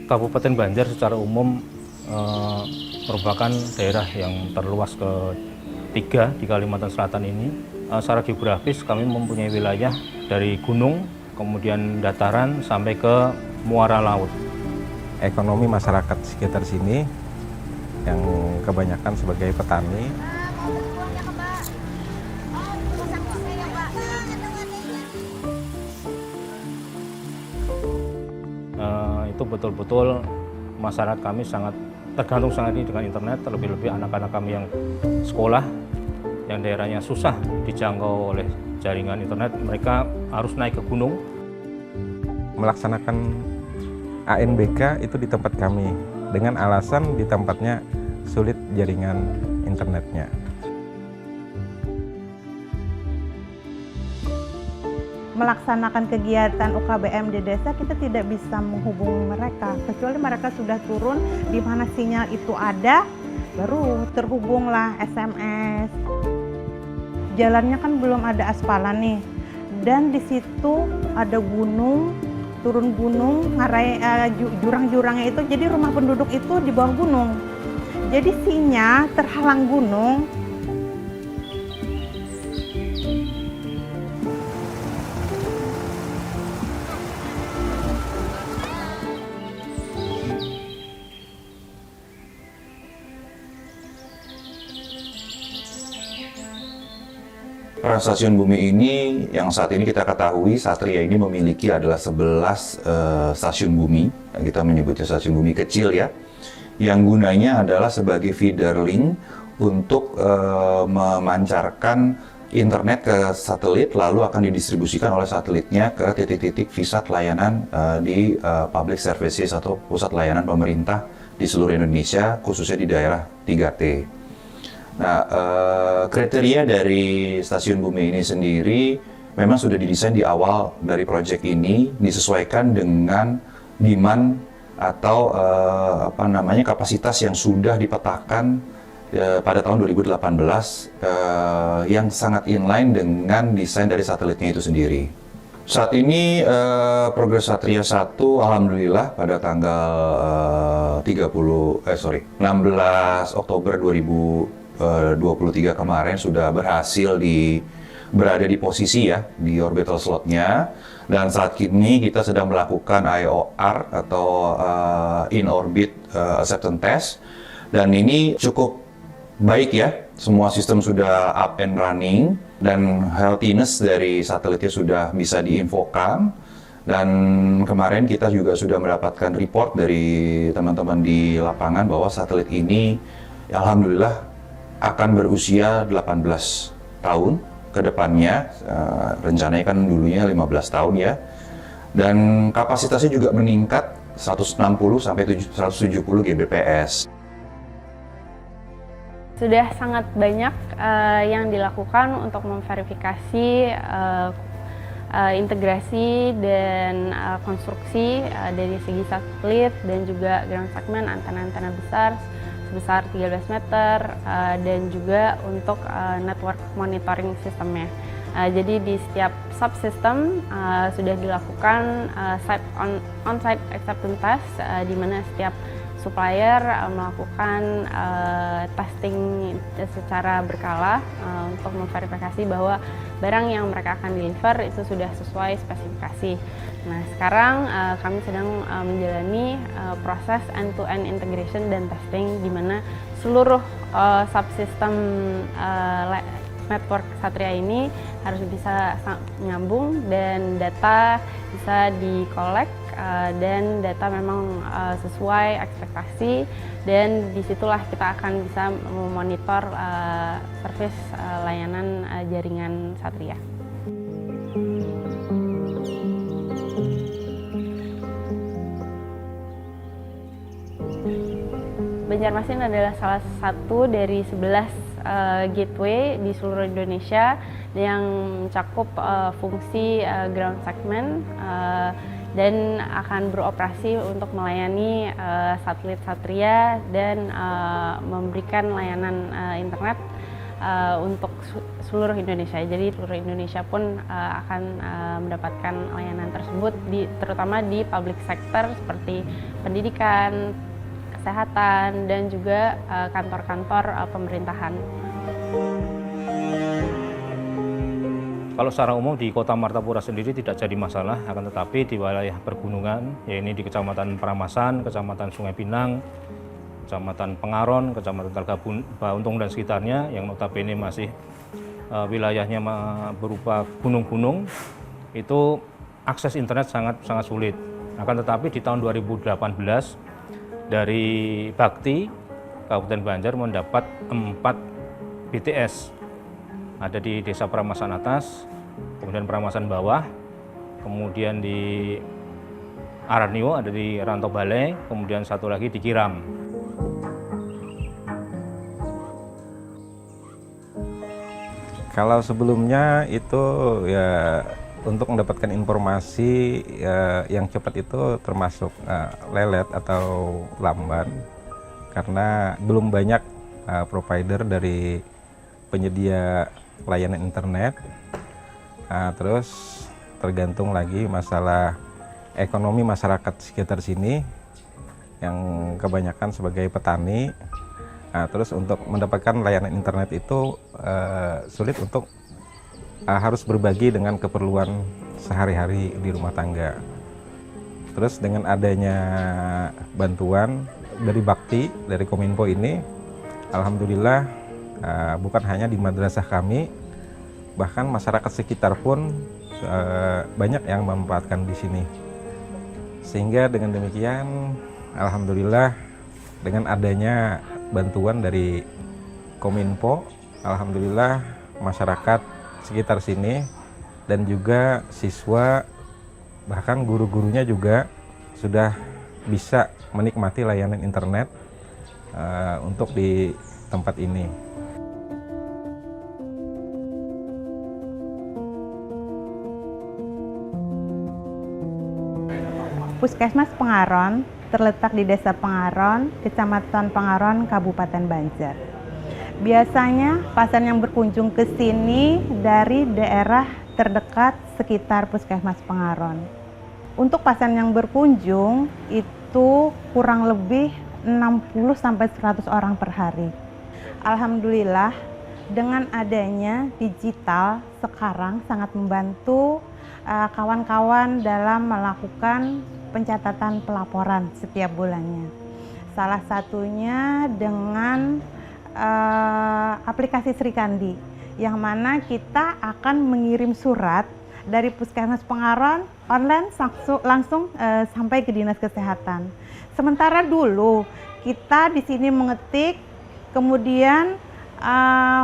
Kabupaten Banjar secara umum merupakan daerah yang terluas ketiga di Kalimantan Selatan ini. Secara geografis kami mempunyai wilayah dari gunung, kemudian dataran sampai ke muara laut. Ekonomi masyarakat sekitar sini yang kebanyakan sebagai petani. Itu betul-betul masyarakat kami sangat tergantung sangat ini dengan internet, terlebih-lebih anak-anak kami yang sekolah, yang daerahnya susah dijangkau oleh jaringan internet, mereka harus naik ke gunung. Melaksanakan ANBK itu di tempat kami, dengan alasan di tempatnya sulit jaringan internetnya. Melaksanakan kegiatan UKBM di desa, kita tidak bisa menghubungi mereka, kecuali mereka sudah turun di mana sinyal itu ada, baru terhubunglah SMS. Jalannya kan belum ada aspalan nih, dan di situ ada gunung, turun gunung, jurang-jurangnya itu, jadi rumah penduduk itu di bawah gunung. Jadi sinyal terhalang gunung. Peran Stasiun Bumi ini yang saat ini kita ketahui Satria ini memiliki adalah 11 stasiun bumi. Kita menyebutnya stasiun bumi kecil ya. Yang gunanya adalah sebagai feeder link untuk memancarkan internet ke satelit, lalu akan didistribusikan oleh satelitnya ke titik-titik VSAT layanan di public services atau pusat layanan pemerintah di seluruh Indonesia, khususnya di daerah 3T. Nah, kriteria dari stasiun bumi ini sendiri memang sudah didesain di awal dari proyek ini, disesuaikan dengan demand atau kapasitas yang sudah dipetakan pada tahun 2018 yang sangat inline dengan desain dari satelitnya itu sendiri. Saat ini progres Satria 1 alhamdulillah pada tanggal 16 Oktober 2023 kemarin sudah berhasil berada di posisi ya di orbital slotnya, dan saat ini kita sedang melakukan IOR atau in orbit acceptance test, dan ini cukup baik ya, semua sistem sudah up and running dan healthiness dari satelitnya sudah bisa diinfokan. Dan kemarin kita juga sudah mendapatkan report dari teman-teman di lapangan bahwa satelit ini alhamdulillah akan berusia 18 tahun ke depannya, rencananya kan dulunya 15 tahun ya, dan kapasitasnya juga meningkat 160 sampai 170 Gbps. Sudah sangat banyak yang dilakukan untuk memverifikasi integrasi dan konstruksi dari segi satelit dan juga ground segment antena-antena besar sebesar 13 meter dan juga untuk network monitoring sistemnya. Jadi di setiap subsystem sudah dilakukan on-site acceptance test di mana setiap supplier melakukan testing secara berkala untuk memverifikasi bahwa barang yang mereka akan deliver itu sudah sesuai spesifikasi. Nah, sekarang kami sedang menjalani proses end-to-end integration dan testing di mana seluruh subsystem network Satria ini harus bisa nyambung dan data bisa di-collect dan data memang sesuai ekspektasi, dan disitulah kita akan bisa memonitor servis layanan jaringan Satria. Banjarmasin adalah salah satu dari 11 gateway di seluruh Indonesia yang mencakup fungsi ground segment dan akan beroperasi untuk melayani satelit Satria dan memberikan layanan internet untuk seluruh Indonesia. Jadi seluruh Indonesia pun akan mendapatkan layanan tersebut, terutama di public sector seperti pendidikan, kesehatan, dan juga kantor-kantor pemerintahan. Kalau secara umum di Kota Martapura sendiri tidak jadi masalah, akan tetapi di wilayah pergunungan, yaitu di Kecamatan Paramasan, Kecamatan Sungai Pinang, Kecamatan Pengaron, Kecamatan Talaga Untung dan sekitarnya, yang notabene masih wilayahnya berupa gunung-gunung, itu akses internet sangat sulit. Akan tetapi di tahun 2018 dari Bakti, Kabupaten Banjar mendapat 4 BTS. Ada di Desa Paramasan Atas, kemudian Paramasan Bawah, kemudian di Aranio, ada di Rantau Balai, kemudian satu lagi di Kiram. Kalau sebelumnya itu ya untuk mendapatkan informasi yang cepat itu termasuk lelet atau lamban, karena belum banyak provider dari penyedia layanan internet. Terus tergantung lagi masalah ekonomi masyarakat sekitar sini yang kebanyakan sebagai petani. Terus untuk mendapatkan layanan internet itu sulit untuk harus berbagi dengan keperluan sehari-hari di rumah tangga. Terus dengan adanya bantuan dari Bakti, dari Kominfo ini, alhamdulillah bukan hanya di madrasah kami, bahkan masyarakat sekitar pun banyak yang memanfaatkan di sini. Sehingga dengan demikian, alhamdulillah dengan adanya bantuan dari Kominfo, alhamdulillah masyarakat sekitar sini dan juga siswa, bahkan guru-gurunya juga sudah bisa menikmati layanan internet untuk di tempat ini. Puskesmas Pengaron terletak di Desa Pengaron, Kecamatan Pengaron, Kabupaten Banjar. Biasanya pasien yang berkunjung ke sini dari daerah terdekat sekitar Puskesmas Pengaron. Untuk pasien yang berkunjung itu kurang lebih 60-100 orang per hari. Alhamdulillah dengan adanya digital sekarang sangat membantu kawan-kawan dalam melakukan pencatatan pelaporan setiap bulannya. Salah satunya dengan aplikasi Sri Kandi, yang mana kita akan mengirim surat dari Puskesmas Pengaron online langsung sampai ke Dinas Kesehatan. Sementara dulu kita di sini mengetik, kemudian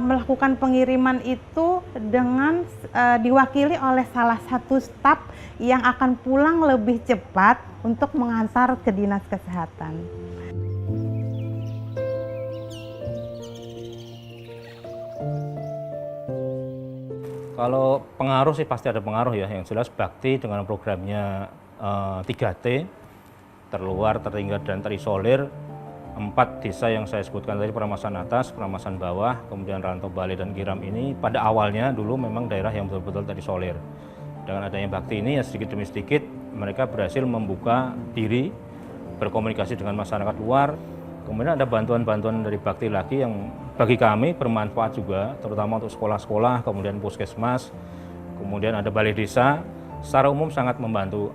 melakukan pengiriman itu dengan diwakili oleh salah satu staf yang akan pulang lebih cepat untuk mengantar ke Dinas Kesehatan. Kalau pengaruh sih pasti ada pengaruh ya. Yang jelas Bakti dengan programnya 3T, terluar, tertinggal, dan terisolir. 4 desa yang saya sebutkan tadi, Paramasan Atas, Paramasan Bawah, kemudian Rantau Balai dan Kiram ini pada awalnya dulu memang daerah yang betul-betul terisolir. Dengan adanya Bakti ini ya sedikit demi sedikit mereka berhasil membuka diri, berkomunikasi dengan masyarakat luar. Kemudian ada bantuan-bantuan dari Bakti lagi yang bagi kami bermanfaat juga, terutama untuk sekolah-sekolah, kemudian puskesmas, kemudian ada balai desa. Secara umum sangat membantu,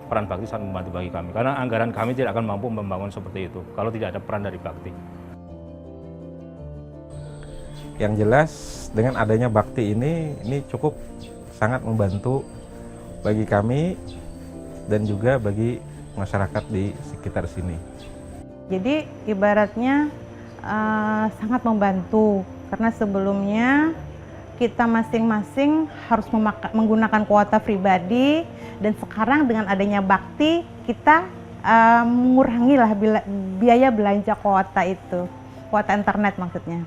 peran Bakti sangat membantu bagi kami, karena anggaran kami tidak akan mampu membangun seperti itu kalau tidak ada peran dari Bakti. Yang jelas dengan adanya Bakti ini cukup sangat membantu bagi kami dan juga bagi masyarakat di sekitar sini. Jadi ibaratnya sangat membantu, karena sebelumnya kita masing-masing harus menggunakan kuota pribadi, dan sekarang dengan adanya Bakti kita mengurangilah biaya belanja kuota itu, kuota internet maksudnya.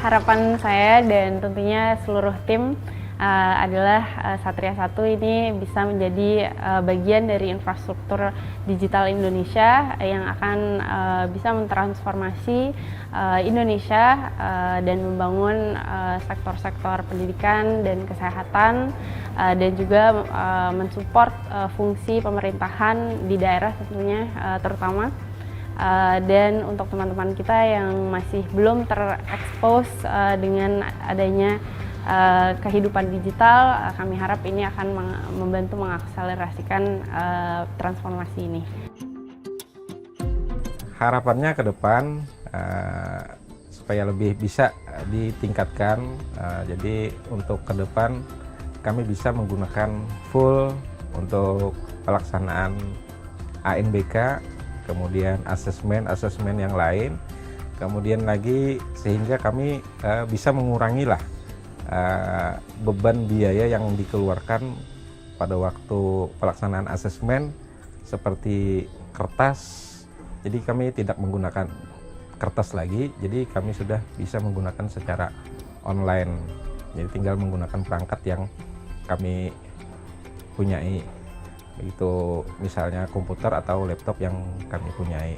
Harapan saya dan tentunya seluruh tim adalah Satria 1 ini bisa menjadi bagian dari infrastruktur digital Indonesia yang akan bisa mentransformasi Indonesia dan membangun sektor-sektor pendidikan dan kesehatan dan juga mensupport fungsi pemerintahan di daerah tentunya terutama. Dan untuk teman-teman kita yang masih belum terekspos dengan adanya kehidupan digital, kami harap ini akan membantu mengakselerasikan transformasi ini. Harapannya ke depan supaya lebih bisa ditingkatkan, jadi untuk ke depan kami bisa menggunakan full untuk pelaksanaan ANBK, kemudian asesmen yang lain, kemudian lagi sehingga kami bisa mengurangi lah beban biaya yang dikeluarkan pada waktu pelaksanaan asesmen seperti kertas. Jadi kami tidak menggunakan kertas lagi, jadi kami sudah bisa menggunakan secara online. Jadi tinggal menggunakan perangkat yang kami punyai, begitu misalnya komputer atau laptop yang kami punyai.